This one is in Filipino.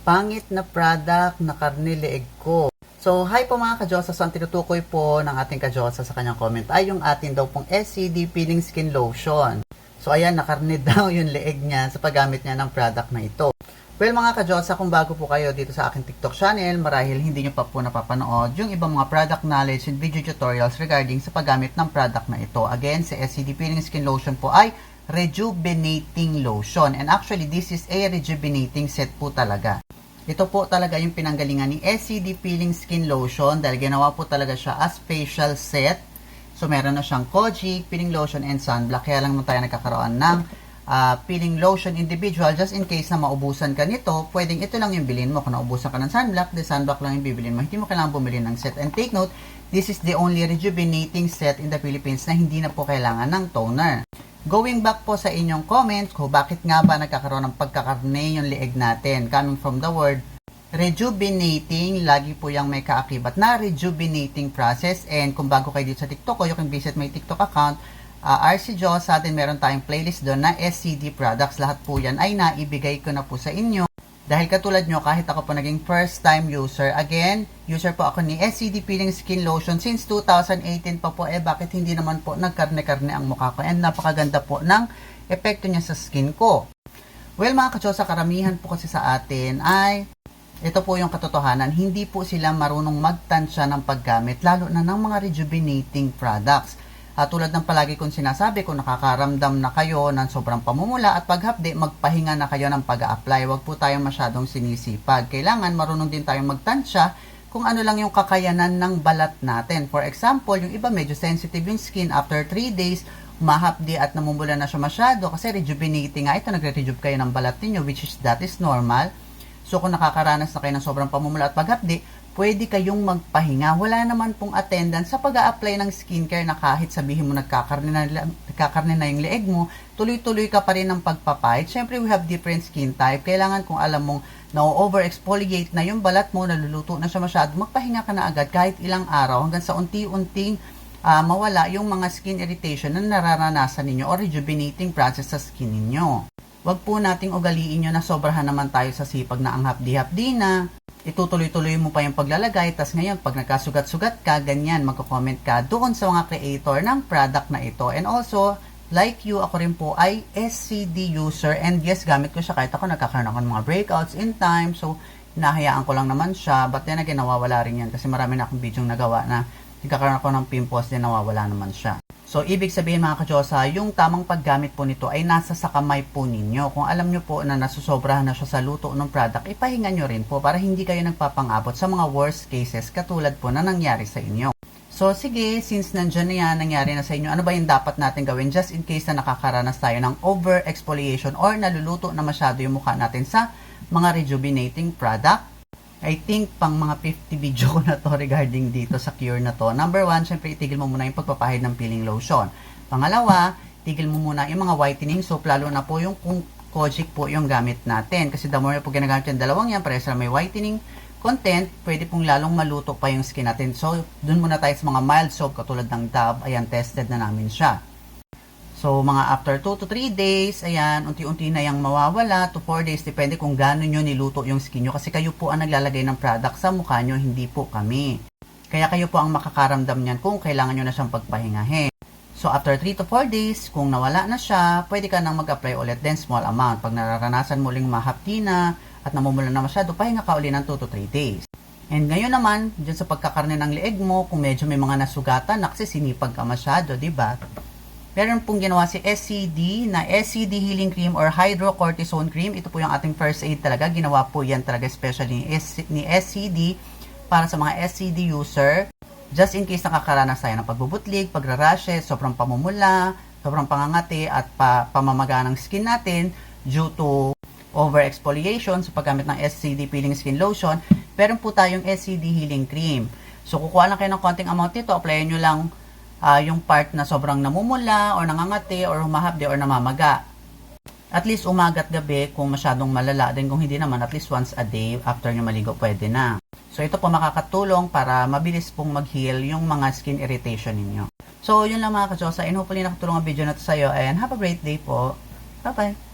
pangit na product na karne leeg ko. So, hi po mga ka-Diyosa. Ang tinutukoy po ng ating ka-Diyosa sa kanyang comment ay yung atin daw pong SCD Peeling Skin Lotion. So, ayan, nakarne daw yung leeg niya sa paggamit niya ng product na ito. Well, mga ka-Diyosa, kung bago po kayo dito sa aking TikTok channel, marahil hindi nyo pa po napapanood yung ibang mga product knowledge and video tutorials regarding sa paggamit ng product na ito. Again, sa SCD Peeling Skin Lotion po ay rejuvenating lotion. And actually, this is a rejuvenating set po talaga. Ito po talaga yung pinanggalingan ni SCD Peeling Skin Lotion dahil ginawa po talaga siya as facial set. So, meron na siyang kojic, peeling lotion, and sunblock. Kaya lang naman tayo nagkakaroon ng peeling lotion individual. Just in case na maubusan ka nito, pwedeng ito lang yung bilhin mo. Kung naubusan ka ng sunblock, the sunblock lang yung bibilin mo. Hindi mo kailangan bumili ng set. And take note, this is the only rejuvenating set in the Philippines na hindi na po kailangan ng toner. Going back po sa inyong comments kung bakit nga ba nagkakaroon ng pagkakarne yung leeg natin. Coming from the word rejuvenating, lagi po yung may kaakibat na rejuvenating process. And kung bago kayo dito sa TikTok ko, you can visit my TikTok account, RC Jos. Sa atin meron tayong playlist doon na SCD products. Lahat po yan ay naibigay ko na po sa inyo. Dahil katulad nyo, kahit ako po naging first time user, again, user po ako ni SCD Peeling Skin Lotion since 2018 pa po, bakit hindi naman po nagkarne-karne ang mukha ko? And napakaganda po ng epekto niya sa skin ko. Well, mga ka-Diyosa, karamihan po kasi sa atin ay, ito po yung katotohanan, hindi po sila marunong magtansya ng paggamit, lalo na ng mga rejuvenating products. Tulad ng palagi kong sinasabi, kung nakakaramdam na kayo ng sobrang pamumula at paghapdi, magpahinga na kayo ng pag-a-apply. Huwag po tayong masyadong sinisipag. Kailangan marunong din tayong magtansya kung ano lang yung kakayanan ng balat natin. For example, yung iba medyo sensitive yung skin after 3 days, mahapdi at namumula na siya masyado kasi rejuvenating nga ito, nagre-rejuve kayo ng balat niyo, which is that is normal. So kung nakakaranas na kayo ng sobrang pamumula at paghapdi, pwede kayong magpahinga. Wala naman pong attendance sa pag-a-apply ng skincare na kahit sabihin mo nagkakarne na yung leeg mo, tuloy-tuloy ka pa rin ng pagpapahid. Siyempre, we have different skin type. Kailangan kung alam mong na-over-exfoliate na yung balat mo, naluluto na siya masyado, magpahinga ka na agad kahit ilang araw hanggang sa unti-unting mawala yung mga skin irritation na nararanasan ninyo or rejuvenating process sa skin ninyo. Huwag po nating ugaliin nyo na sobrahan naman tayo sa sipag na ang hapdi-hapdi na. Itutuloy-tuloy mo pa yung paglalagay, tas ngayon, pag nagkasugat-sugat ka, ganyan, magko-comment ka doon sa mga creator ng product na ito. And also, like you, ako rin po ay SCD user. And yes, gamit ko siya kahit ako nagkakaroon ako ng mga breakouts in time. So, hinahayaan ko lang naman siya. But then again, nawawala rin yan kasi marami na akong video nagawa na nagkakaroon ako ng pimples din, nawawala naman siya. So, ibig sabihin mga ka-Diyosa, yung tamang paggamit po nito ay nasa sa kamay po ninyo. Kung alam nyo po na nasusobrahan na siya sa luto ng product, ipahinga nyo rin po para hindi kayo nagpapang-abot sa mga worst cases katulad po na nangyari sa inyo. So, sige, since nandyan na yan, nangyari na sa inyo, ano ba yung dapat natin gawin just in case na nakakaranas tayo ng over-exfoliation or naluluto na masyado yung mukha natin sa mga rejuvenating product? I think pang mga 50 video ko na to regarding dito sa cure na to. Number 1, syempre itigil mo muna yung pagpapahid ng peeling lotion. Pangalawa, tigil mo muna yung mga whitening soap, lalo na po yung kung kojic po yung gamit natin. Kasi the more po ginagamit yung dalawang yan, parehas na may whitening content, pwede pong lalong maluto pa yung skin natin. So, dun muna tayo sa mga mild soap katulad ng Dove. Ayan, tested na namin siya. So, mga after 2 to 3 days, ayan, unti-unti na yung mawawala, to 4 days, depende kung gano'n nyo niluto yung skin nyo. Kasi kayo po ang naglalagay ng product sa mukha nyo, hindi po kami. Kaya kayo po ang makakaramdam niyan kung kailangan nyo na siyang pagpahingahin. So, after 3 to 4 days, kung nawala na siya, pwede ka nang mag-apply ulit, then small amount. Pag nararanasan mo uling mahapdi na at namumula na masyado, pahinga ka ulit ng 2 to 3 days. And ngayon naman, dyan sa pagkakarne ng leeg mo, kung medyo may mga nasugatan, kasi sinipag ka masyado, diba? Meron pong ginawa si SCD na SCD Healing Cream or Hydrocortisone Cream. Ito po yung ating first aid talaga. Ginawa po yan talaga especially ni SCD para sa mga SCD user. Just in case nakakaranas tayo ng pagbubutlig, pagrarashes, sobrang pamumula, sobrang pangangati at pamamaga ng skin natin due to over-exfoliation sa paggamit ng SCD Peeling Skin Lotion. Meron po tayong SCD Healing Cream. So kukuha lang kayo ng konting amount nito, applyan nyo lang yung part na sobrang namumula or nangangati or humahapdi or namamaga. At least umaga at gabi kung masyadong malala. Then kung hindi naman, at least once a day after nyo maligo, pwede na. So ito po makakatulong para mabilis pong mag-heal yung mga skin irritation ninyo. So yun lang mga ka-Diyosa, and hopefully nakatulong ang video na to sa'yo, and have a great day po. Bye-bye!